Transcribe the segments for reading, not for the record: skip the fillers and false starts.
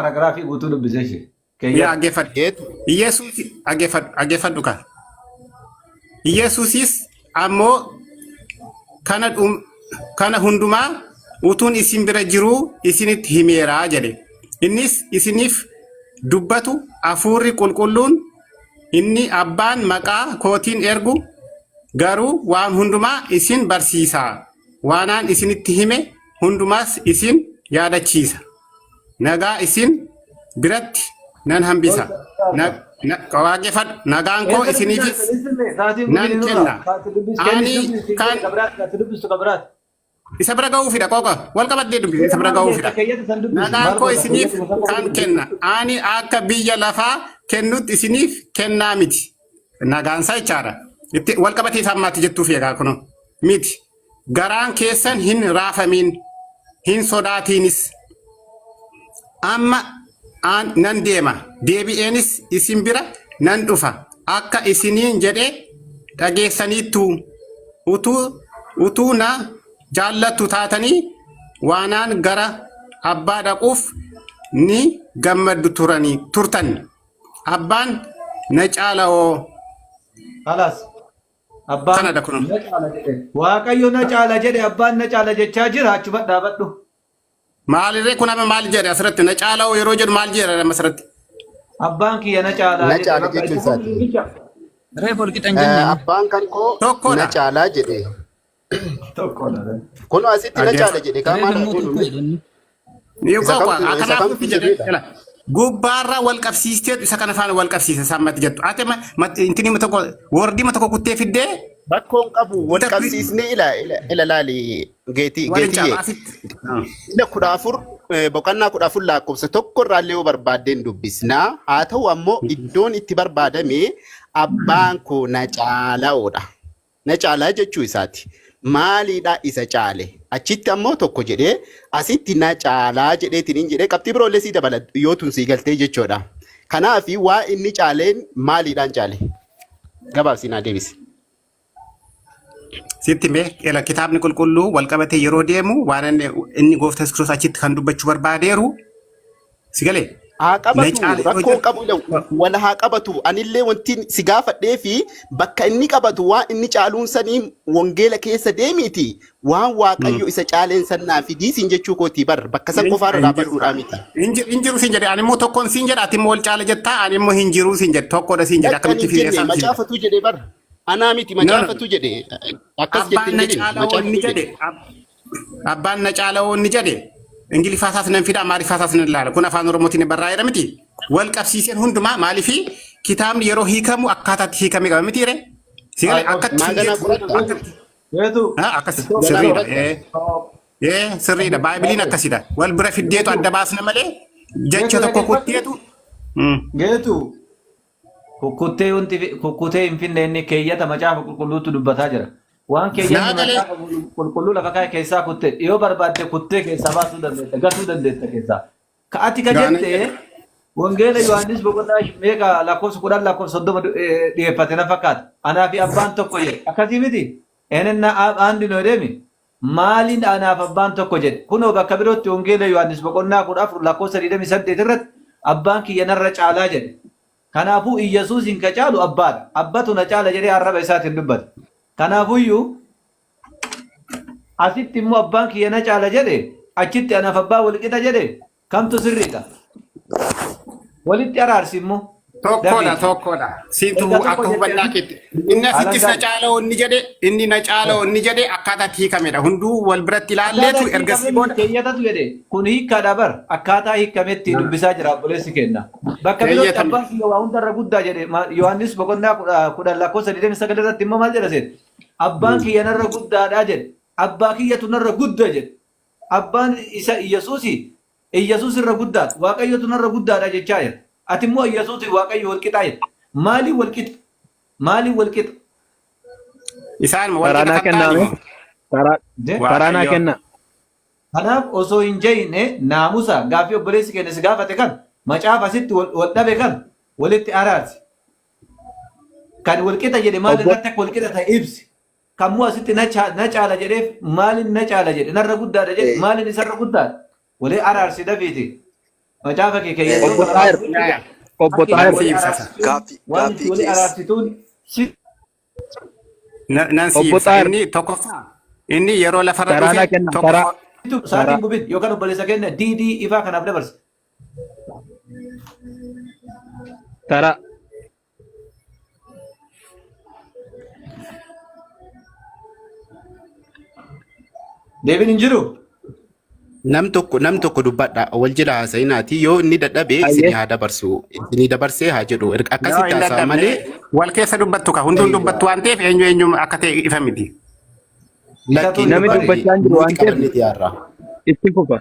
paragraafii guutuu dubbisee ishee. Yaa aggeeffadhu. Aggeeffadhu ka. Yesuusis ammoo kana hundumaa utuun isin bira jiruu isinitti himeeraa jedhe. Innis isiniif dubbatu hafuurri qulqulluun inni abbaan maqaa kootiin ergu garuu waan hundumaa isin barsiisaa. Waanaan isinitti hime hundumaas isin yaadachiisa. Nagaa isin biratti nan hambisa. Waaqeffadhu. Nagaan koo isiniifis nan kenna. Ani kan isa bira ga'uufidha qooqa. Wal qabadhee dubbisa isa bira ga'uufidha. Nagaan koo isiniif kan kenna. Ani akka biyya lafaa kennutti isiniif kennaa miti. Nagaan isaa jechaadha. Wal qabatee isaa ammaatti jettuuf eegaa kun miti. Garaan keessan hin raafamin, hin sodaatiinis. Amma nan deema. Deebi'eenis isin bira nan dhufa. Akka isiniin jedhee dhageessaniittu utuu na jaallattu taatanii waanaan gara abbaa dhaquuf ni gammaddu turtan. Abbaan na caala'oo. Halas. Abbaan na caala jedhe. Waaqayyo na caala jedhe abbaan na caala jechaa jira achuma dhaabadhu. Maalirree kun amma maal jedhe asirratti na caala'oo yeroo jedhu maal jedhe asirratti? Abbaan kiyya na caala. Na caala jechuun isaati. Reefol qixan jennaan. Abbaan kan koo na caalaa jedhe. Tokkodha. Kun asitti na caala jedhe kaamaan gubbaarra wal qabsiisteetu isa kana faana wal qabsiisa sammatti jettu. Ate intini tokko wordii tokko kuttee fiddee bakkoon qabu wal qabsiisnee ila laali geetiyyee. Ila 14 boqonnaa 14 lakkoofsa tokko irraallee yoo barbaaddeen dubbisnaa. Haa ta'u ammoo iddoon itti barbaadame abbaan koo na caalaa'oodha. Na caalaa jechuu isaati. Maaliidha isa caale? Achitti ammoo tokko jedhee asitti na caalaa jedheetiin jedhee qabxii biroollee sii dabala yoo tun sii galtee jechuudha. Kanaaf waa inni caaleen maaliidhaan caale? Gabaabsi naa deebisi. Sitti mee kitaabni qulqulluu wal qabatee yeroo deemu waan inni gooftaa Kiristoos achitti kan dubbachuu barbaadeeru si galee? Haa qabatu rakkoo qabu wala haa qabatu anillee wanti si gaafadhee fi bakka inni qabatu waan inni caaluun sanii wangeela keessa deemiti waan waaqayyo isa caaleen sannaa fi diisiin jechuu kooti bar bakka san qofaarra dhaabadhuudhaa miti. Hinjiru siin jedhe ani immoo tokkoon siin jedha ati immoo wal caala jettaa ani immoo hinjiru siin jedhe tokkodha siin jedhe akkamitti fiireessaa siin jedhe. Macaafatu jedhe bar anaa miti macaafatu jedhe akkas jedhe abbaan na caala'oo inni jedhe. Ingilifaasaas nan fida Amaarifaasaas nan ilaala. Kun afaan Oromootiin barraa'eera miti. Wal qabsiiseen hundumaa maaliifi kitaabni yeroo hiikamu akkaataatti hiikame qaba miti ree? Sigalee akkatti sirriidha. Sirriidha. Baaybiliin akkasidha. Wal bira fiddeetu adda baasna malee jecha tokko kutteetu. Geetu kukkutee hin finne inni keeyyata macaafa qulqulluutu dubbataa jira. Waan keeyyanni qulqulluu lafa kaa'e keessaa kuttee yoo barbaadde kuttee keessaa baasuu dandeessa gatuu dandeessa keessaa. Ka'ati ka jettee wangeela Yohaannis boqonnaa meeqa lakkoofsa 10 lakkoofsa 30 dhiyeeffate na fakkaata. Anaa fi abbaan tokko jedhe akkasii miti. Eenenna aandi noo deemi maaliin anaaf abbaan tokko jedhe kunoo bakka birootti wangeela Yohaannis boqonnaa 10 lakkoofsa 28 irratti abbaan kiyya narra caalaa jedhe. Kanaafuu Iyyesuus hin ka caalu abbaadha. Abbatu na caala jedhee arraba isaatiin dubbate. Kanaafuyyuu asitti immoo abbaan kiyya na caala jedhe achitti anaaf abbaa wal qixa jedhe kamtu sirriidha. Walitti araarsi immoo. Tokkodha. Siintuu akka hubannaa keetti. Inni asittis na caala'oo inni jedhe inni na caala'oo inni jedhe akkaataa hiikamedha. Hunduu wal biratti ilaalleetu ergasii booda. Keeyyatatu jedhe kun hiikkaadha bar akkaataa hiikametti dubbisaa jira obboleessi kenna. Bakka birootti abbaan kiyya waa hundarra guddaa jedhe Yohaannis boqonnaa 10 lakkoofsa 29 irratti immoo maal jedha seet? Abbaan kiyya narra guddaadha jedhe. Abbaa kiyyatu narra guddaa jedhe. Abbaan isa Iyyesuus irra guddaadha. Waaqayyotu narra guddaadha jechaa jira. Ati immoo Iyyesuus waaqayyo wal qixaa jedhe. Maaliin wal qixa? Maaliin wal qixa? Isaan wal qixa kennaame. Karaanaa kenna. Kanaaf osoo hin jeyne naamusa gaaffii obboleessi keenya si gaafate kan macaafa asitti wal dhabe kan walitti araarsi. Kan wal qixa jedhe maal irratti akka wal qixa ta'e ibsi. Kammoo asitti na caala jedheef maaliin na caala jedhe narra guddaadha jedhe maaliin isarra guddaadha walii araarsi dafiiti. macaafa kee keeyyatoo Obbo Tahir. Obbo Tahir. waan itti walii araarsituun si nan si Obbo ibsa Tahir. inni tokkoffaa inni yeroo lafarra Karaa naa kenna. Karaa. saatiin gubin yookaan obboleessa kenna diidii ifaa kanaaf dabarsa. Karaa. Deebiin hin jiru. Nam tokko dubbadha wal jila haasa'inaati yoo inni dadhabe isinii haa dabarsu isinii dabarsee haa jedhu akkasitti haasa'a malee wal keessa dubbattu ka hunduun dubbattu waan ta'eef eenyu akka ta'e ifa miti. lakkii Namni dubbachaa hin jiru waan ta'eef itti fufa.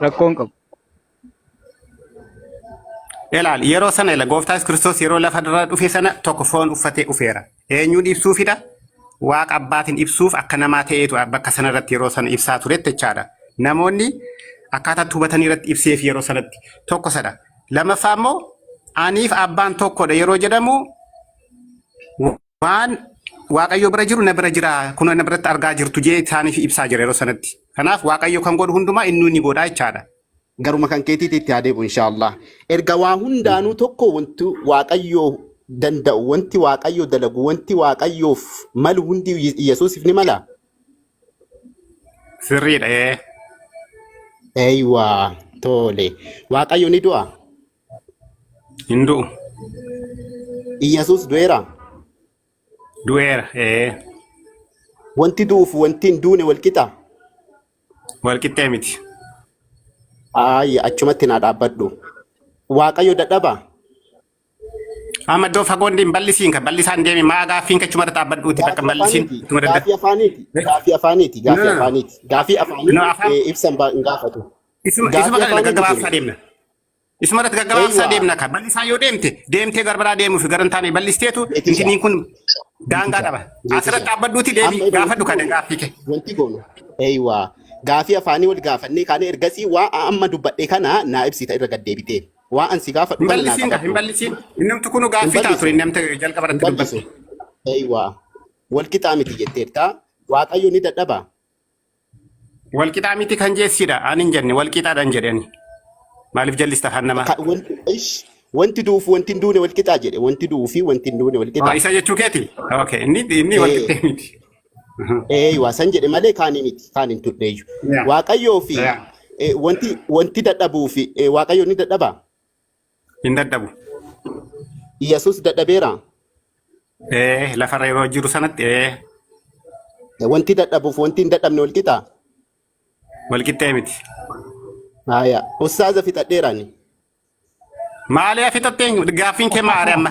Rakkoon qabu. Ilaal yeroo sana ila gooftaan Kiristoos yeroo lafa irra dhufe sana tokko foon uffatee dhufeera. Eenyuun ibsuufidha? Waaqa abbaatiin ibsuuf akka namaa ta'eetu bakka sanarratti yeroo sana ibsaa turetti jechaadha. Namoonni akkaataa hubatanii irratti ibseef yeroo sanatti tokko sadha. Lammaffaa immoo aniif abbaan tokkodha yeroo jedhamu waan Waaqayyo bira jiru na bira jira kun na biratti argaa jirtu jee isaaniif ibsaa jira yeroo sanatti. Kanaaf Waaqayyo kan godhu hundumaa inni ni godha jechaadha. garuma kan keetiitti itti adeemu inshaallah. Erga waa hundaanuu tokko wanti Waaqayyoo danda'u wanti Waaqayyoo dalagu wanti Waaqayyoof malu hundi Yesuusiif ni mala. Sirriidha. Eeywa tole Waaqayyo ni du'a. Hin du'u. Yesuus du'eera. Du'eera. Wanti du'uuf wanti hin duune wal qixa. Wal qixxee miti. Achumatti naa dhaabbadhu. Waaqayyo dadhaba. Amma iddoo fagoon deemu bal'isiin kan bal'isaan deemi maa gaaffiin kan chumara dhaabbadhuuti bakka bal'isiin. Gaaffii afaaniiti. Gaaffii afaanii ibsan hin gaafatu. Isuma kana gaggabaabsaa deemna. Isuma irratti gaggabaabsaa deemna kan bal'isaa yoo deemtee garbaraa deemuuf garantaan bal'isteetu isiniin kun daangaa qaba. Asirratti dhaabbadhuuti deemi gaafadhu kan gaaffii kee. Wanti goonu. Eeywa. Gaaffii afaanii wal gaafannee kaanee ergasii waa amma dubbadhee kana naa ibsita irra gaddeebitee. Waa ansi gaafadhu hin bal'isiin. Innamtu kunu gaaffii taatu innamta jalqaba irratti dubbatu. Eeywa. Wal qixaa miti jetteerta. Waaqayyo ni dadhaba. Wal qixaa miti kan jeessidha. Ani hin jenne wal qixaadhaan jedhani. Maaliif jallista afaan namaa? Wanti du'uuf wanti hin duune wal qixaa jedhe. Wanti du'uu fi wanti hin duune wal qixaa. Isa jechuu keeti? Okay. Inni wal qixxee miti. Eeywa san jedhe malee kaanii miti. Kaan hin tudheeyyu. Waaqayyoo fi wanti dadhabuu fi Waaqayyo ni dadhaba. Hin dadhabu. Yesuus dadhabeera. Lafarra yeroo jiru sanatti wanti dadhabuuf wanti hin dadhabne wal qixaa. Wal qixxee miti. Haya, ustaaza fixadheerani. Maaliif fixattee gaaffiin kee maali amma?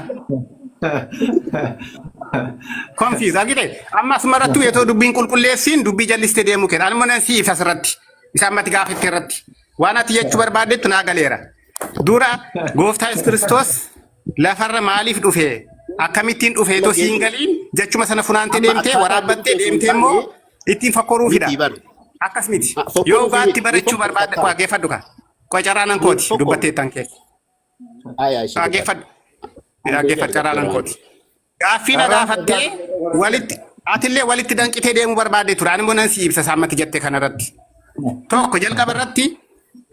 Konfiis agite amma asmaratti yeroo dubbiin qulqulleessiin dubbii jallistee deemuu kenna. Ani mana siif asirratti isa ammatti gaafatte irratti waan ati jechuu barbaadettu naa galeera. Dura gooftaan Kiristoos lafarra maaliif dhufe? Akkamittiin dhufe itoo siin galiin jechuma sana funaantee deemtee waraabbattee deemtee immoo ittiin fakkoruufidha. Akkas miti. Yoo gaatti barachuu barbaadde waaqeffadhu ka. Qocaraanan kooti dubbatteettan kee. Waaqeffadhu caraanan kooti. Gaaffii na gaafattee atillee walitti danqitee deemuu barbaadde ture. Ani immoo nan si ibsa saammatti jettee kanarratti. Tokko jalqaba irratti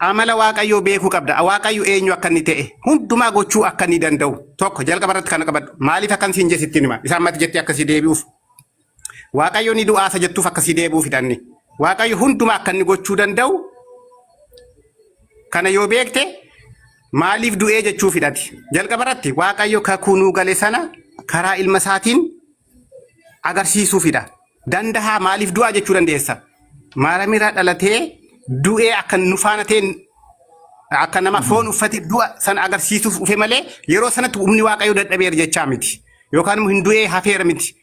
amala Waaqayyoo beekuu qabda. Waaqayyo eenyu akka inni ta'e hundumaa gochuu akka inni danda'u. Tokko jalqaba irratti kana qabadhu. Maaliif akkan siin jessittiin hima? Isaammatti jettee akkasii deebi'uuf. Waaqayyo ni du'aasa jettuuf akkasii deebi'uuf hidhanni. Waaqayyo hundumaa akka inni gochuu danda'u kana yoo beekte maaliif du'ee jechuuf hidhati. Jalqaba irratti Waaqayyo kakuu nuu gale sana karaa ilma isaatiin agarsiisuufidha. Dandahaa maaliif du'aa jechuu dandeessa? Maaramirraa dhalatee du'ee akka nu faana ta'e akka nama foon uffate du'a sana agarsiisuuf dhufe malee yeroo sanatti humni Waaqayyo dadhabeera jechaa miti. Yookaan immoo hin du'ee hafeera miti.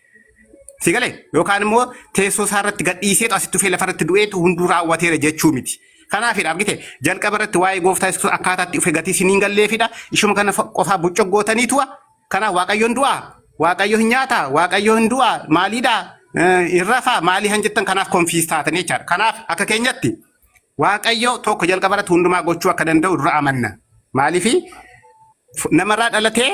Sigalee yookaan immoo teessoo isaa irratti gadhiiseetu asitti dhufee lafarratti du'eetu hunduu raawwateera jechuu miti. Kanaafidha argite jalqaba irratti waa'ee gooftaa Yesuus akkaataatti dhufe gatii isiniin galleefidha. Ishuma kana qofaa buccoggootaniitu kanaaf Waaqayyoon du'aa, Waaqayyo hin nyaataa, Waaqayyo hin du'aa, maaliidhaa, hin rafaa, maalii han jettan kanaaf konfiis taatanii jechaadha. Kanaaf akka keenyatti Waaqayyo tokko jalqaba irratti hundumaa gochuu akka danda'u dura amanna. Maaliifi namarraa dhalatee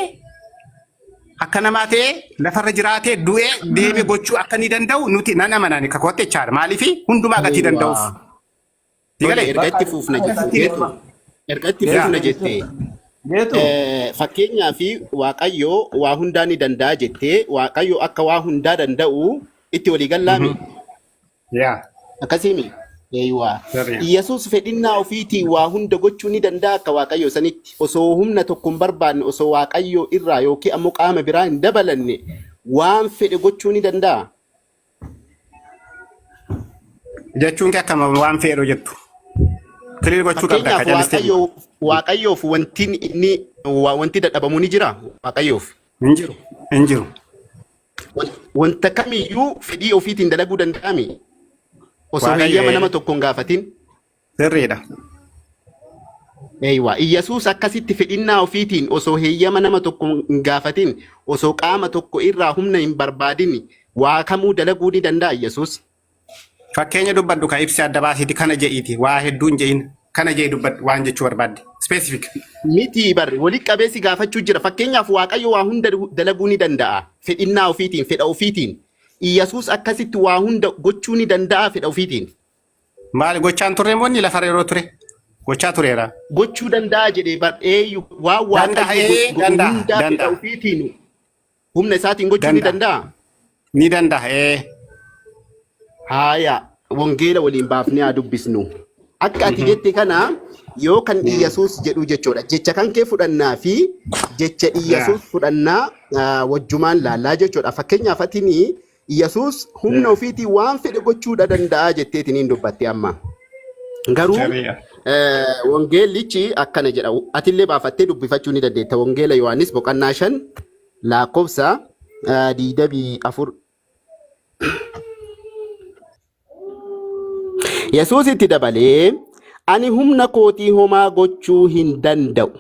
akka namaa ta'ee lafarra jiraatee du'ee deemee gochuu akka ni danda'u nuti nan amanani kakootte jechaadha. Maaliifi hundumaa gatii danda'uuf. Erga itti fuufna jechuudha. Ergatti yaa fudhuna jettee. Geetu. Fakkeenyaa fi Waaqayyoo waa hundaa ni danda'a jettee Waaqayyoo akka waa hundaa danda'u itti walii gallaami. yaa Akkasiimi. Eeyywaa. sirriidha. Yesuus fedhinnaa ofiitiin waa hunda gochuu ni danda'a akka Waaqayyoo sanitti osoo humna tokko hin barbaanne osoo Waaqayyoo irraa yookiin ammoo qaama biraa hin dabalanne waan fedhe gochuu ni danda'a. Jechuun kee akkama waan fedhu jettu. Kiliir gochuu qabda akka Fakkeenyaaf jallisti. Waaqayyoof wanti dadhabamu ni jira Waaqayyoof. Hin jiru. Hin jiru. Wanta kamiyyuu fedhii ofiitiin dalaguu danda'ami. Osoo Waaqayyo, heeyyama nama tokko hin gaafatin. Sirriidha. Eeyywaa. Iyyasuus akkasitti fedhinnaa ofiitiin osoo heeyyama nama tokko hin gaafatin osoo qaama tokko irraa humna hin barbaadin waa kamuu dalaguu ni danda'a Iyyasuus. Fakkeenya dubbadhu kan ibsi adda baasiiti kana jedhiiti. Waa hedduu hin jedhin. Kana jedhi dubbadhu waan jechuu barbaadde. Specific. Miti barri walitti qabeessi gaafachuu jira. Fakkeenyaaf Waaqayyo waa hunda dalaguu ni danda'a. Fedhinnaa ofiitiin, fedha ofiitiin. Iyyasuus akkasitti waa hunda gochuu ni danda'a fedha ofiitiin. Maali gochaan turre moonni lafa yeroo ture? Gochaa tureera. Gochuu danda'a jedhee bar'ee waan Waaqayyo hundaa fedha ofiitiin humna isaatiin gochuu ni danda'a. Ni danda'a. Haaya wangeela waliin baafnee haa dubbisnu. Akka ati jette kana yoo kan Iyyasuus jedhu jechuudha. Jecha kan kee fudhannaa fi jecha Iyyasuus fudhannaa wajjumaan laallaa jechuudha. Fakkeenyaaf atiin Iyyasuus humna ofiitiin waan fedhe gochuudha danda'a jetteetiin hin dubbatte amma. Garuu wangeellichi akkana jedha. Atillee baafattee dubbifachuu ni dandeetta. Wangeela Yohaannis boqonnaa 5 lakkoofsa 24. Yesuus itti dabalee ani humna kootii homaa gochuu hin danda'u.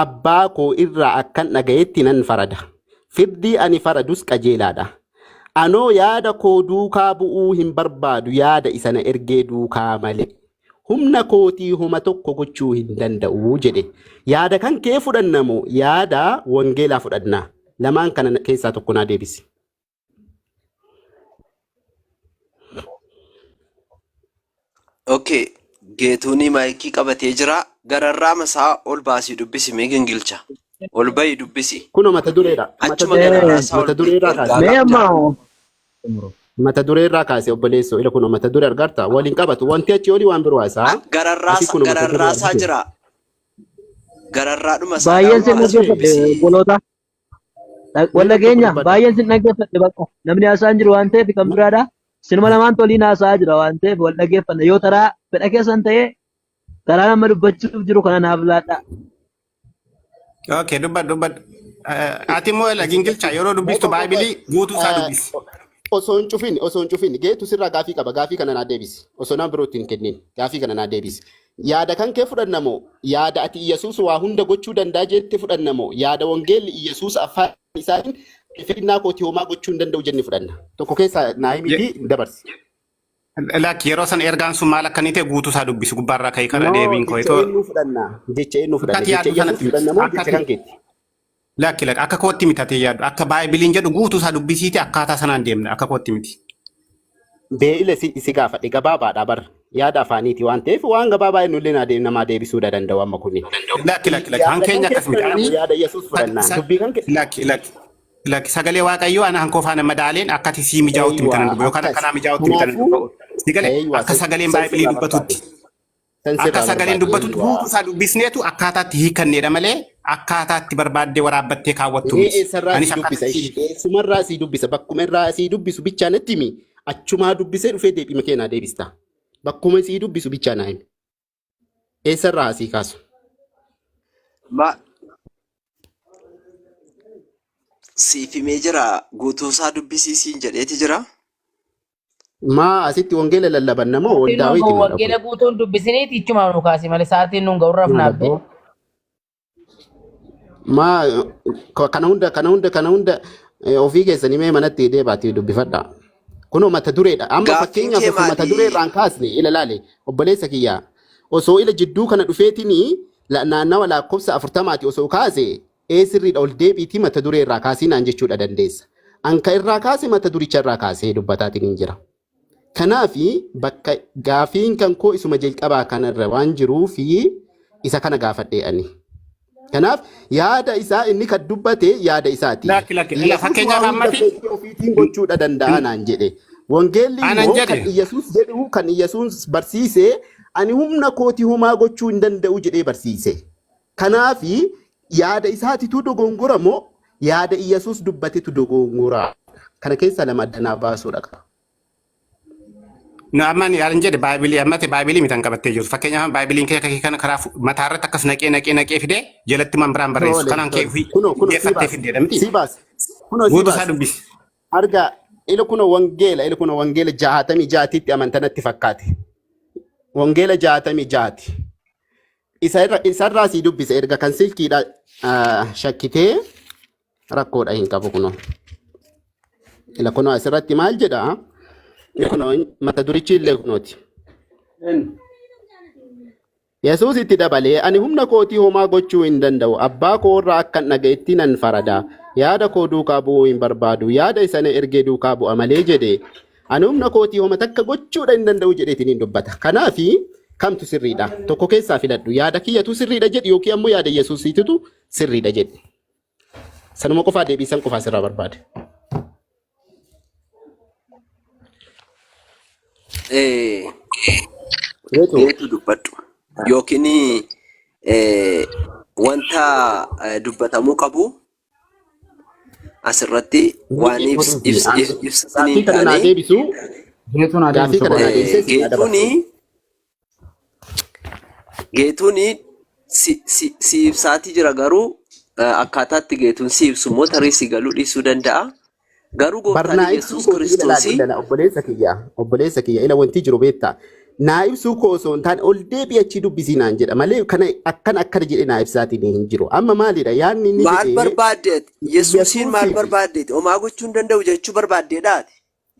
Abbaa koo irraa akkan dhagayetti nan farada. Firdii ani faradus qajeelaadha. Anoo yaada koo duukaa bu'uu hin barbaadu yaada isa na ergee duukaa malee. Humna kootii homa tokko gochuu hin danda'u jedhe. Yaada kan kee fudhannamoo yaada wangeelaa fudhannaa? Lamaan kana keessaa tokko naa deebisi. Okay, geetuni maayikii qabatee jira. Gararraa masaa ol baasii dubbisi mee gingilcha. Ol bahi dubbisi. Kuno mata dureedha. Achuma gararraa isaa ol Mata dureerraa kaase obboleessoo ila kuno mata duree argarta waliin qabatu wanti achi olii waan biroo isaa. Gararraa isaa jira. Gararraa dhuma isaa. Baay'een sin dhaggeeffadhe boloota. Walla keenya baay'een sin dhaggeeffadhe bakka namni haasa'an jiru waan ta'eef kan biraadha. Sinuma lamaan toliin haasa'aa jira waan ta'eef wal dhaggeeffanna yoo taraa fedha keessan ta'ee karaa nama dubbachuuf jiru kana naaf laadha. Okay, dubbadhu. Ati immoo gingilcha yeroo dubbistu Baaybilii guutuu isaa dubbisi. Osoo hin cufin geetu sirraa gaafii qaba. Gaafii kana naa deebisi. Osoo nama birootti hin kennin gaafii kana naa deebisi. Yaada kan kee fudhannamoo yaada ati Iyyasuus waa hunda gochuu danda'a jette fudhannamoo yaada wangeelli Iyyasuus afaan isaatiin fedhinnaa kootii homaa gochuu hin danda'u jenne fudhanna. Tokko keessaa naa himiti dabarsi. Lakki yeroo san ergaan sun maal akka inni ta'e guutuu isaa dubbisi gubbaarraa ka'ii kana deebiin koo jecha eenyu fudhanna. Jecha Iyyasuus fudhannamoo jecha kan keetti. Lakki akka kootti mitatee yaadu akka Baaybiliin jedhu guutuu isaa dubbisiiti akkaataa sanaan deemna akka kootti miti. Bee'ile si gaafadhe gabaabaadha bar yaada afaaniiti waan ta'eef waan gabaabaa innullee namaa deebisuu danda'u amma kunni. Lakki hankeenya akkas miti. Yaada Iyyasuus fudhannaa dubbii kan Lakki sagalee Waaqayyoo ana hankoo faana madaaleen akkati sii mijaa'utti mitanan dubbu yookaan akkanaa mijaa'utti mitanan dubbu. Sigalee akka sagaleen Baaybilii dubbatutti. Akka sagaleen dubbatutti guutuu isaa dubbisneetu akkaataatti hiikanneedha malee akkaataatti barbaaddee waraabbattee kaawwattu. Eessumarraa sii dubbisa bakkuma irraa sii dubbisu bichaa natti himi achumaa dubbisee dhufee deebii makeenaa deebista. Bakkuma sii dubbisu bichaa naa himi. Eessarraa sii kaasu. Siifimee jira guutuu isaa dubbisiisiin jedheeti jira. Maa asitti wangeela lallabanna moo waldaa wayiiti? Wangeela guutuun dubbisiniiti ichuma nu kaase malee sa'aatiin nun ga'urraaf naabbe. Maa kana hunda ofii keessanii mee manatti deebaatee dubbifadha. Kunoo mata dureedha. Amma fakkeenyaaf mata duree irraan kaasne ila laale obboleessa kiyyaa. Osoo ila jidduu kana dhufeetiin naannawa lakkoofsa 40 osoo kaase sirriidha ol deebiitii mata duree irraa kaasinaan jechuudha dandeessa. Anka irraa kaase mata duricha irraa kaasee dubbataatiin hin jira. Kanaafi bakka gaafiin kan koo isuma jalqabaa kanarra waan jiruufi isa kana gaafadhee ani. Kanaaf yaada isaa inni kan dubbate yaada isaati. Fakkeenyaaf ammatti ofiitiin gochuudha danda'a naan jedhe. Wangeelli immoo kan Iyyasuus jedhu kan Iyyasuus barsiise ani humna kooti homaa gochuu hin danda'u jedhee barsiise. Kanaaf yaada isaatitu dogongora moo yaada Iyyasuus dubbatetu dogongora? Kana keessa lama addanaa baasuudha qaba. Amman yaalan jedhe baay'ee ammatti baay'ee mitan qabattee jirtu. Fakkeenyaaf baay'ee kee kana karaa mataarratti akkas naqee fidee jalatti man biraan barreessu. Kanaan kee geeffattee fidee miti. Sibaas. Guutuu isaa dubbisi. Argaa ila kuna wangeela 66tti amantanatti fakkaate. Wangeela 66. Isarraa sii dubbise erga kan silkiidha shakkitee rakkoodha hin qabu kuno. Ila kuno asirratti maal jedha? Kuno mata durichi illee kunooti. Yesuus itti dabalee ani humna kootii homaa gochuu hin danda'u. Abbaa koo irraa akkan dhaga'etti nan farada. Yaada koo duukaa bu'uu hin barbaadu. Yaada isa na ergee duukaa bu'a malee jedhe. Ani humna kootii homa takka gochuudha hin danda'u jedheetiin hin dubbata. Kanaafi kamtu sirriidha? Tokko keessaa filadhu. Yaada kiyyatu sirriidha jedhi yookiin ammoo yaada Yesuusiitu sirriidha jedhi. Sanuma qofaa deebisan qofaa sirraa barbaade. Geetu dubbadhu yookiin wanta dubbatamuu qabu asirratti waan ibsatanii geetuun si ibsaatii jira garuu akkaataatti geetuun si ibsu immoo tarii si galuu dhiisuu danda'a. Garuu gooftaan Yesuus Kiristoosii obboleessa kiyya ila wanti jiru beektaa. Naa ibsuu koo osoo hin taane ol deebi'achii dubbisii naan jedha malee kana akkana jedhee naa ibsaatiin hin jiru. Amma maalidha yaadni inni maal barbaaddeet? Yesuusiin maal barbaaddeet? Homaa gochuu hin danda'u jechuu barbaaddeedhaati.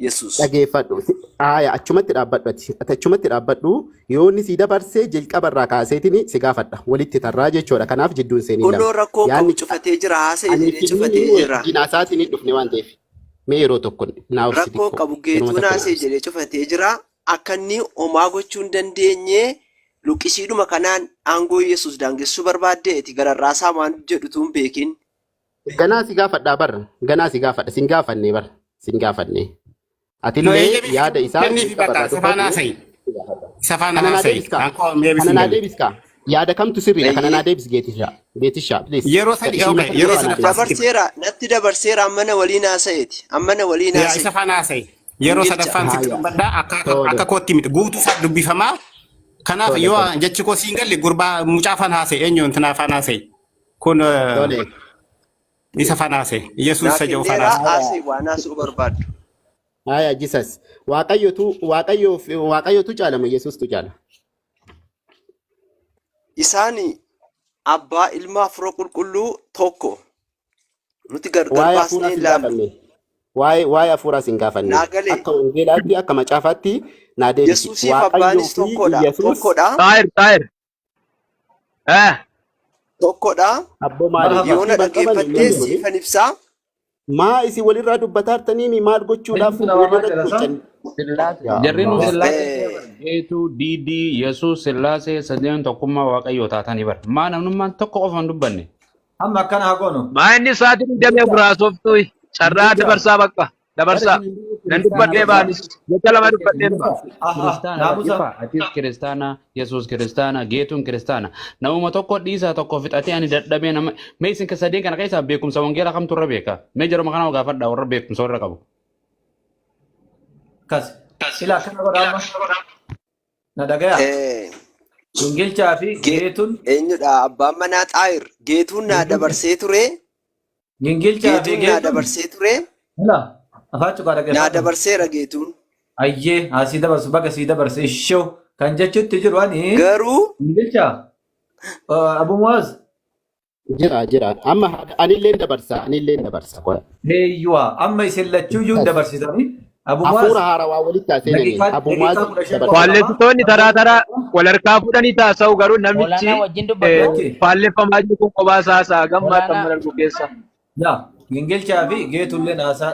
Yesuus. Dhageeffadhu. Achumatti dhaabbadhu ati. Achumatti dhaabbadhu yoo inni si dabarsee jalqabarraa kaaseetiin si gaafadha. Walitti tarraa jechuudha. Kanaaf jidduun seenii lama. Kunnoo rakkoo qabu cufatee jira haasa'e jedhee cufatee jira. Dinasaatiin hin dhufne waan ta'eef. Mee yeroo tokko naaf si rakkoo qabu geetuun haasa'e jedhee cufatee jira. Akka inni homaa gochuu hin dandeenye luqqisiidhuma kanaan aangoo Yesuus daangessuu barbaaddeeti gararraasaa waan jedhutu hin beekin. Ganaa si gaafadhaa barra. Ganaa si gaafadha. Sin gaafannee barra. Sin gaafannee. Atillee yaada isaa kana deebiskaa. Yaada kamtu sirriidha kana naa deebis geetishaa. Yeroo sadii dabarseera natti dabarseera ammana waliin haasa'eeti. Ammana waliin haasa'e. Isa faana haasa'e. Yeroo sadaffaan sitti dubbadhaa akka kootti miti guutuu isaa dubbifamaa. Kanaaf yoo jechi koo siin galle gurbaa mucaa faana haasa'e eenyuun tinaa faana haasa'e. Kun isa faana haasa'e. Yesuus isa jiru faana haasa'e. Waan haasa'uu barbaaddu. Aya Jesus. Waaqayyootu caalama Yesuustu caala. Isaani abbaa ilmaa fura qulqulluu tokko. Nuti garbaasnee ilaalle. Waa'ee hafuuraas hin gaafanne. Akka wangeelaatti akka macaafaatti naa deebisi. Yesuusiif abbaanis tokkodha. Taayir. Tokkodha. Abbo maali? Yoo na dhaggeeffattee siifan ibsaa. Maa isi walirraa dubbataa jirtanii maal gochuudhaaf jarri nu sillaasee geetu diidii Yesuus sillaasee sadeen tokkummaa waaqayyoo taatanii bara maa namnummaan tokko qofa hin dubbanne. Amma akkana haa goonu. Maa inni isaatiin damee buraasoftuu carraa dabarsaa bakka dabarsaa nan dubbadhee baanis gocha lama dubbadhee Kiristaana atis kiristaana Yesuus kiristaana geetuun kiristaana namuma tokko dhiisaa tokko fixatee ani dadhabee nama mee isin sadeen kana keessaa beekumsa wangeelaa kamtu irra beeka mee jaruma kana gaafadhaa warra beekumsa warra qabu. Sila akkana godhaama. Na dhagaya. Gingilchaa fi geetuun. Eenyudha abbaan manaa Xaayir geetuun naa dabarsee ture. Gingilchaa fi geetuun naa dabarsee ture. Naa dabarseera geetuun. Ayyee asii dabarsu baga sii dabarse ishoo kan jechuutti jiru ani. Garuu. Gingilchaa. Abu Muaz. Jira. Amma anillee dabarsa. Heeyyuwa amma isin lachuuyyuu dabarsitanii. Hafuura haarawaa walitti taasisanii Abu Muaz dabarsa. Faallessitoonni taraa wal harkaa fuudhanii taasa'u garuu namichi faalleffamaa jiru kun kophaa isaa gammaa kan margu keessa. Yaa gingilchaa fi geetullee naasaa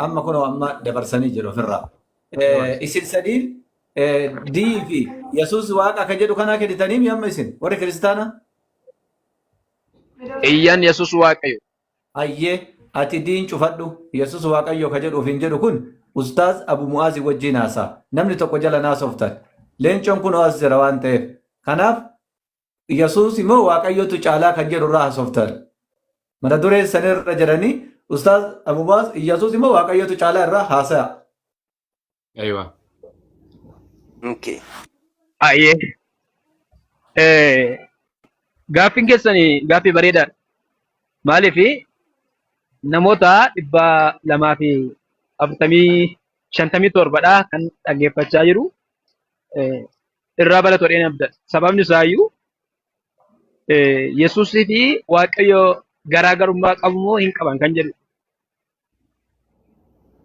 amma kunoo amma dabarsanii jiru ofirraa. Isin sadiin dii fi Yesuus waaqa akka jedhu kanaa kennitanii mi amma isin warri kiristaanaa? Iyyan Yesus Waaqayyo. Ayyee ati diin cufadhu Yesuus waaqayyo ka jedhu ofiin jedhu kun Ustaaz Abu Mu'aazii wajjin haasaa. Namni tokko jala naasoftan. Leencoon kun as jira waan ta'eef. Kanaaf Yesuus immoo waaqayyotu caalaa kan jedhu irraa haasoftan. Mata duree sanirra jedhanii Ustaaz Abu Mu'aaz Yesuus immoo waaqayyotu caalaa irraa haasa'a. Aywa. Okay. Ayyee. Gaaffiin keessanii gaaffii bareedaadha. Maaliif namoota 247 kan dhaggeeffachaa jiru irraa balatoodheen abda. Sababni isaayyuu Yesuusii fi Waaqayyo garaagarummaa qabu moo hin qaban kan jedhu.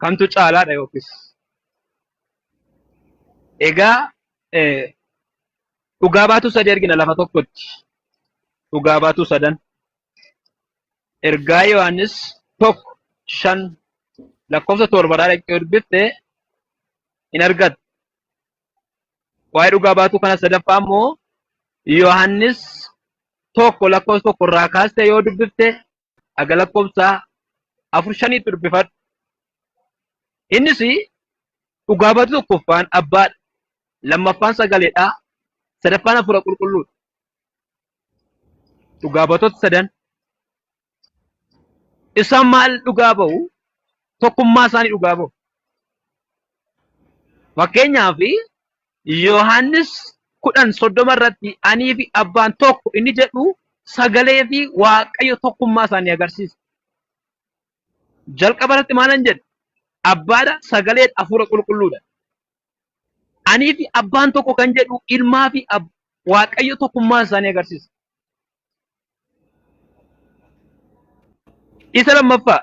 Kamtu caalaadha yookiis. Egaa dhugaa baatu sadii argina lafa tokkotti. Dhugaa baatu sadan. Ergaa Yohaannis 1:5 lakkoofsa 7 dhaqee dubbifte in argatta. Waa'ee dhugaa baatu kana sadaffaa immoo Yohaannis 1 lakkoofsa 1 irraa kaastee yoo dubbifte aga lakkoofsa 4-5tti dubbifadhu. Innis dhugaa baatu tokkoffaan abbaadha. Lammaffaan sagaleedha. Sadaffaan hafuura qulqulluudha. Dhugaa baatota sadan. Isaan maal dhugaa ba'u? Tokkummaa isaanii dhugaa ba'u. Fakkeenyaaf Yohaannis 10:30 irratti anii fi abbaan tokko inni jedhu sagalee fi Waaqayyo tokkummaa isaanii agarsiisa. Jalqaba irratti maalan jedhe? Abbaadha, sagalee hafuura qulqulluudha. Anii fi abbaan tokko kan jedhu ilmaa fi Waaqayyo tokkummaa isaanii agarsiisa. Isa lammaffaa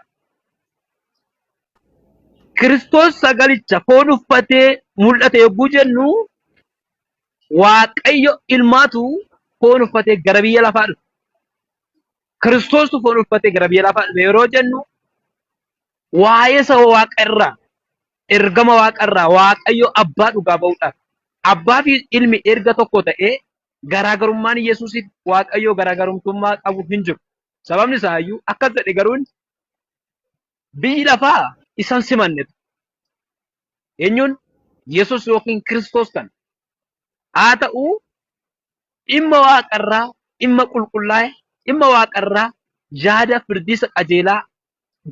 Kiristoos sagalicha foon uffatee mul'ate yogguu jennu Waaqayyo ilmaatu foon uffatee gara biyya lafaa dhufe. Kiristoostu foon uffatee gara biyya lafaa dhufe yeroo jennu waa'ee saba Waaqa irraa ergama Waaqa irraa Waaqayyo abbaa dhugaa ba'uudhaaf abbaa fi ilmi erga tokko ta'ee garaagarummaan Yesuusiif Waaqayyo garaagarummaa qabu hin jiru. Sababni isaayyuu akkas jedhe garuun biyyi lafaa isan simannetu. Eenyuun Yesuus yookiin Kiristoos kan haa ta'u dhimma Waaqarraa, dhimma qulqullaa'e, dhimma Waaqarraa yaada firdisa qajeelaa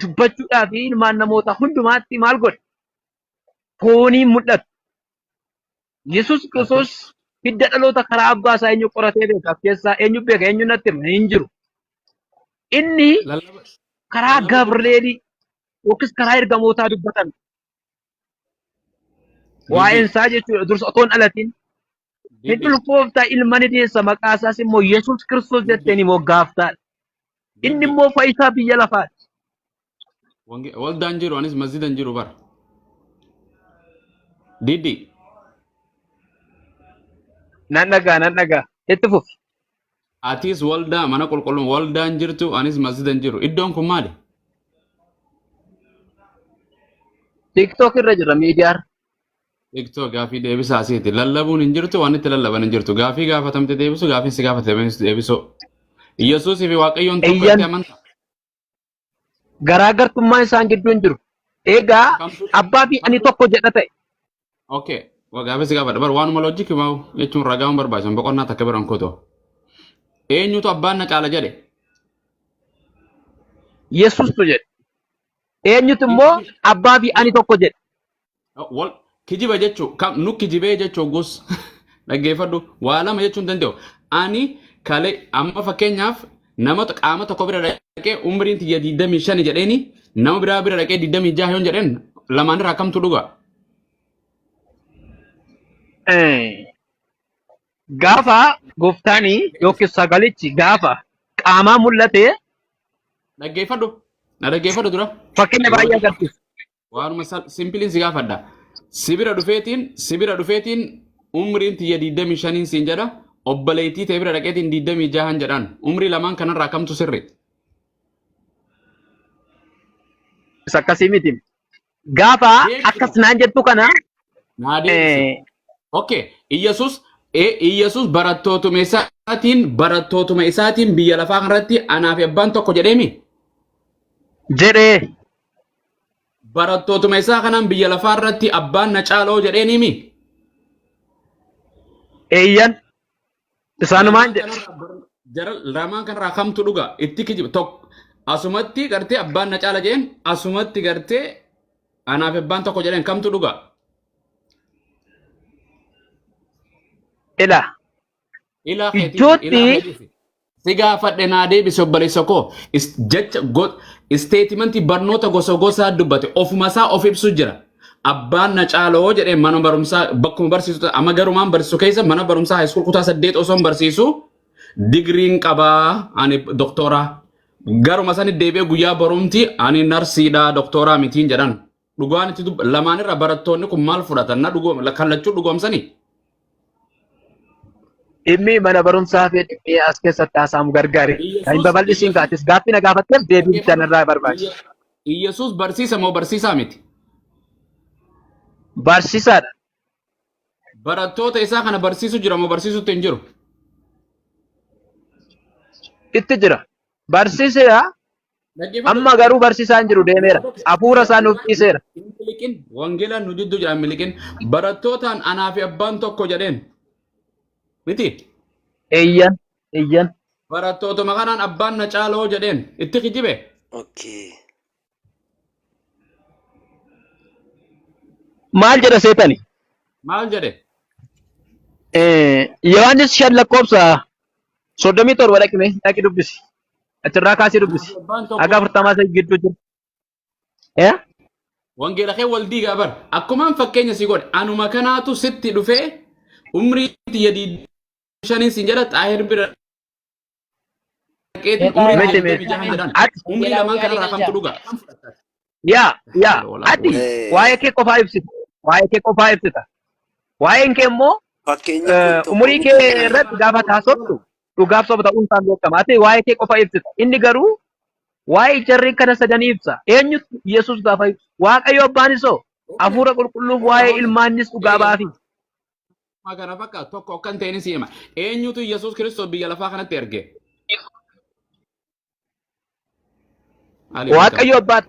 dubbachuudhaa fi ilmaan namoota hundumaatti maal godhe? Fooniin mul'atu. Yesuus Kiristoos hidda dhaloota karaa abbaa isaa eenyu qoratee beekaaf keessaa eenyu beeka eenyu natti hima hin jiru. Inni karaa Gabri'eelii yookiis karaa ergamootaa dubbatan. Waa'een isaa jechuudha dursa otoo hin dhalatin. Hin ulfooftaa ilma ni deessa maqaa isaas immoo Yesuus Kiristoos jetteen immoo gaaftaadha. Inni immoo fayyisaa biyya lafaati. Waldaan jiru anis masjidan jiru bara. Diddi. Nan dhagaa. Itti fufi. Atis waldaa mana qulqulluun waldaan jirtu anis masjidan jiru. Iddoon kun maali? TikTok irra jira miidiyaa. TikTok gaafii deebisaa asiiti. Lallabuun hin jirtu waan itti lallaban hin jirtu. Gaafii gaafatamte deebisu gaafiin si gaafatame deebisu. Yesuusii fi Waaqayyoon tokko itti amanta. Garaagartummaan isaan gidduu hin jiru. Egaa abbaa fi ani tokko jedha ta'e. Okay. Gaafii si gaafadha. Bar waanuma loojikii maa jechuun ragaan barbaachisan boqonnaa takka biran kutoo. Eenyutu abbaan na caala jedhe? Yesuustu jedhe. Eenyutu immoo abbaa fi ani tokko jedhe. Wal kijiba jechuun kam nu kijibee jechuun gus dhaggeeffadhu waa lama jechuun danda'u. Ani kale amma fakkeenyaaf nama qaama tokko bira dhaqee umriin tiyya 25 jedheeni nama biraa bira dhaqee 26 yoon jedheen lamaan irraa kamtu dhuga? Gaafa gooftaanii yookiin sagalichi gaafa qaamaa mul'ate dhaggeeffadhu na dhaggeeffadhu dura. Fakkeenya baay'ee agarsiisa. Waanuma simpiliin si gaafadha. Sibira dhufeetiin umriin tiyya 25 siin jedha obboleettii ta'e bira dhaqeetiin 26 jedhaan umrii lamaan kanarraa kamtu sirri? Isa akkasii miti. Gaafa akkas naan jettu kana Okay, Iyyasuus barattootuma isaatiin biyya lafaa kanarratti anaa fi abbaan tokko jedheemi. jedhee Barattootuma isaa kanaan biyya lafaa irratti abbaan na caaloo jedheeniimi. eeyyan isaanumaan jedhe Jara lamaan kanarraa kamtu dhuga itti kijiba tokko asumatti gartee abbaan na caala jedheen asumatti gartee anaa fi abbaan tokko jedheen kamtu dhuga. ila Ilaa Iddootti si gaafadhe naa deebise obboleessa koo jecha isteetimentii barnoota gosa gosaa dubbate ofuma isaa of ibsu jira. Abbaan na caaloo jedhee mana barumsaa bakkuma barsiisu amma garumaan barsiisu keessa mana barumsaa haayiskuul kutaa 8 osoo barsiisu digriin qabaa ani doktoraa garuma sani deebi'ee guyyaa barumti ani narsiidhaa doktoraa mitiin jedhan dhugaan itti lamaanirra barattoonni kun maal fudhatan na kallachuu dhugoomsanii. dhimmi mana barumsaa fi dhimmi as keessatti haasa'amu gargaari. Kan hin babal'isiin kaatis gaaffii na gaafatteef deebii sanarraa barbaachisa. Iyyasuus barsiisa moo barsiisaa miti? Barsiisaadha. Barattoota isaa kana barsiisu jira moo barsiisutti hin jiru? Itti jira. Barsiiseera. Amma garuu barsiisaa hin jiru deemeera. Hafuura isaa nuuf dhiiseera. Wangeelaan nu jidduu jira milikin barattootaan anaa fi abbaan tokko jedheen. Miti? Eeyyan. Eeyyan. Barattootuma kanaan abbaan na caaloo jedheen itti kijibe. Okay. Maal jedha seetani? Maal jedhe? Yohaannis 5:37 dhaqi dubbisi. Achirraa kaasee dubbisi. Aga 40 gidduu jiru. Wangeela kee wal diigaa bar akkumaan fakkeenya si godhe anuma kanaatu sitti dhufee umrii yadii shanin sin jala xaahir bira umrii lamaan kanarraa kamtu dhuga. Yaa ati waa'ee kee qofaa ibsita. Waa'ee kee qofaa ibsita. Waa'een kee immoo umurii kee irratti gaafa taasoftu dhugaaf soba ta'uun isaan beekama. Ati waa'ee kee qofaa ibsita. Inni garuu waa'ee jarri kana sadanii ibsa. Eenyutu Yesuus gaafa ibsu? Waaqayyo abbaan isoo hafuura qulqulluuf waa'ee ilmaannis dhugaa baafi. Kana fakkaatu tokko akkan ta'een si hima. Eenyutu Yesuus Kiristoos biyya lafaa kanatti erge? Waaqayyo abbaatu.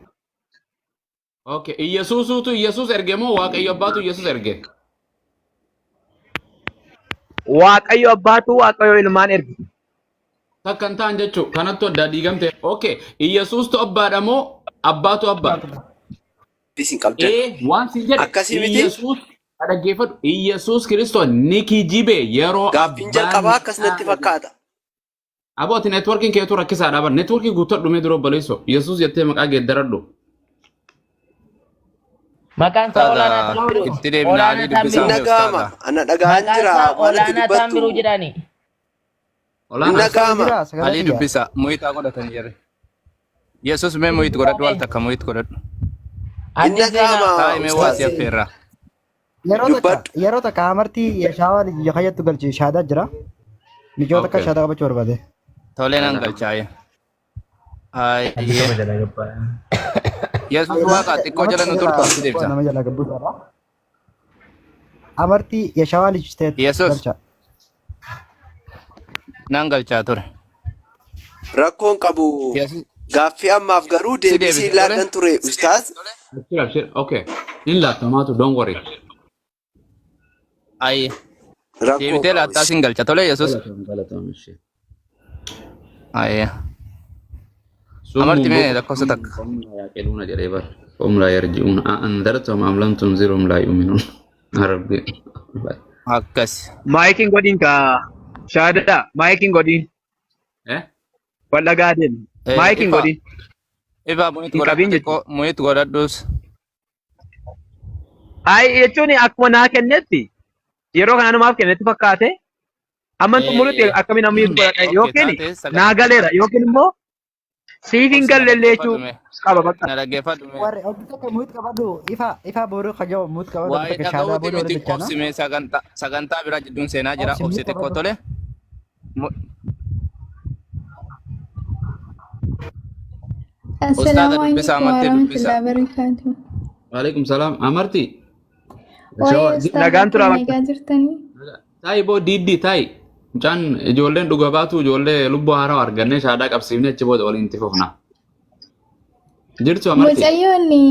Okay, Yesuus erge moo Waaqayyo abbaatu Yesuus erge? Waaqayyo abbaatu Waaqayyo ilmaan erge. Takkan ta'an jechuun kanatti adda diigamte. Okay, Yesuustu abbaadha moo abbaatu abbaa? Bisin qabdan. Waan si jedhe Akkasii miti? Yesuus dhaggeeffadhu Yesuus Kiristoos ni kijibe yeroo Gaaffiin jalqabaa akkasumatti fakkaata. Abooti neetworkiin keetu rakkisaadha bar neetworkii guutuu dhumee dura obboleessoo Yesuus jettee maqaa geeddaradhu. Maqaan isaa olaanaa Tambiru. Itti deebinaalee dubbisaa Nagama. Ana dhagaan jira. Olaanaa Tambiru jedhani. Nagama. Alii dubbisa muyitaa godhatan jirre. Yesus mee muyit godhadhu wal takka muyit godhadhu. Nagama. Taa'imee waa si affeerraa. yeroo takka amartii shaawaa yakayattu galchi shaadaa jira. Mijoo takka shaadaa qabachuu barbaade. Tolee nan galchaaye. Yesus waaqa xiqqoo jala nu turtu asi deebisa. Nama jala gabbuusaadha. Amartii shaawaa lichisteet Yesus. galcha. Nan galchaa ture. Rakkoon qabu. Gaaffii ammaaf garuu deebisii ilaallan ture ustaaz. Okay. In laatamaatu don't worry. Ayi. Deebitee laattaa sin galcha tolee Yesus. Ayi. Amartii mee lakkoofsa takka. يعقلون جريبر هم لا يرجعون أنذرتهم أم لم تنذرهم لا يؤمنون ربي Akkas. Maayikiin godhiin ka shaadadha. Maayikiin godhiin. Walla gaadeen. Maayikiin godhiin. Ifa muyit godhadhus. Ay jechuun akkuma naa kennetti yeroo kana namaaf kennetti fakkaate amma xumurutti akkamiin amma muyit godhadha yookiin naa galeera yookiin immoo siif hin galleellee jechuun qaba bakka. Na dhaggeeffadhu mee. Warri hojii takka muyit qabadhu ifa booruu kajaa'u muyit qabadhu Waa'ee takka shaadaa dhaga'uuti booruu miti hojjechaa obsimee sagantaa biraa jidduun seenaa jira Obsi obsi miti xiqqoo qabadhu. tole. السلام أستاذ عليكم دبسة عملتي ورحمة دبسة. الله وبركاته. وعليكم السلام أمرتي nagaan tura nagaa jirtanii. Ta'i boo diiddi ta'i. Mucaan ijoolleen dhuga baatu ijoollee lubbuu haaraa argannee shaadaa qabsiifnee achi booda waliin itti fufna. Jirtu amartii. Mucayyoonni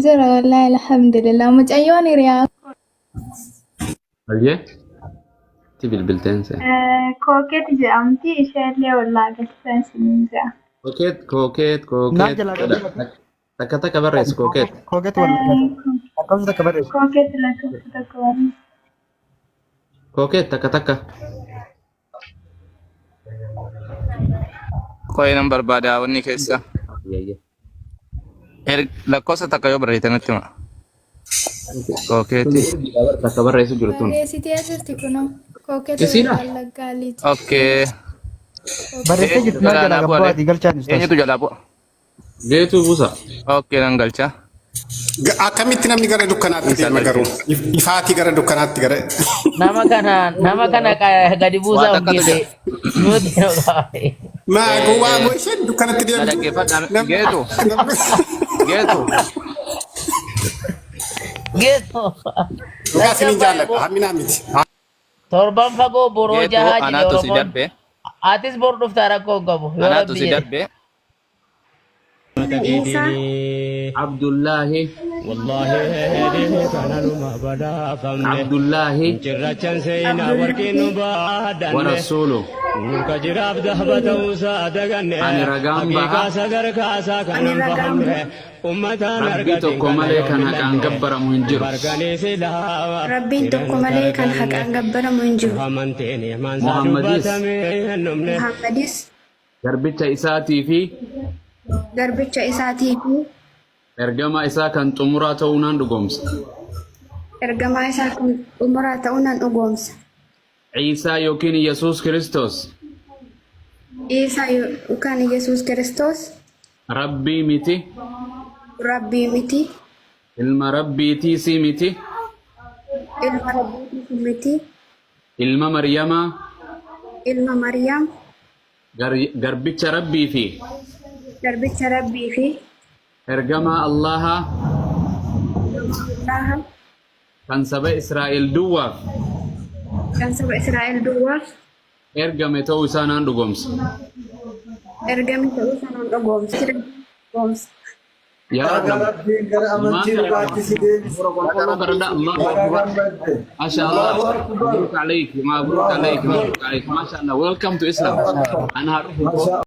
jira wallaahi alhamdulillah. Mucayyoonni hiriyaa. Ayyee. Itti bilbilteense. Kookeet jedhamti isheellee wallaa galchaa isin jira. Kookeet. Takka takka barreessi kookeet. Kookeet wallaahi. Akkasumas takka barreessi. Kookeet lakkoofsa takka barreessi. Kookeet takka takka. Koyi nan barbaada wanni keessa. Lakkoofsa takka yoo barreessanitti hima. Kookeeti. Takka barreessu jirtuun. Barreessitee jirti kunoo. Kookeet wallaggaaliiti. Okay. Barreessee jirtu naa jala gabbaati galchaan ustaas. Eenyutu jalaa bu'a? Geetu buusa. Okay nan galcha. Akkamitti namni gara dukkanaatti deema garuu? Ifaatii gara dukkanaatti gara. Nama kana gadi buusaa hongeete. Nuti nu qabe. Maa gowwaa moo isheen dukkanatti deemtu? Dhaggeeffadhaan geetu. Geetu. Dhugaa isiniin jaalladha hamminaa miti. Torban fagoo boroo jahaa jedhe Anaatu si Oromoon. darbe. Atis bor dhuftaa rakkoo hin qabu. Anaatu si darbe. Abdullahi. Abdullahi. Warasulu. Ani ragaan baha. Rabbi tokko malee kan haqaan gabbaramu hin jiru. Rabbiin tokko malee kan haqaan gabbaramu hin jiru. Muhammadis Garbicha isaatii fi garbicha isaatii fi ergama isaa kan xumuraa ta'uu nan dhugoomsa. ergamaa isaa kan xumuraa ta'uu nan dhugoomsa. Ciisaa yookiin Yesuus Kiristoos. Isaa yookaan Yesuus Kiristoos Rabbii miti. Rabbii miti. Ilma Rabbiitiis miti. Ilma Rabbiitiis miti. Ilma Maryamaa. Ilma Maryam. Garbicha Rabbii fi Garbicha Rabbii fi ergama Allaha kan saba Israa'el duwwaaf ergame ta'uu isaa nan dhugoomsa. Ergame ta'uu isaa nan dhugoomsa. يا رب ما ما شاء الله مبروك عليك ما شاء الله welcome to Islam أنا هروح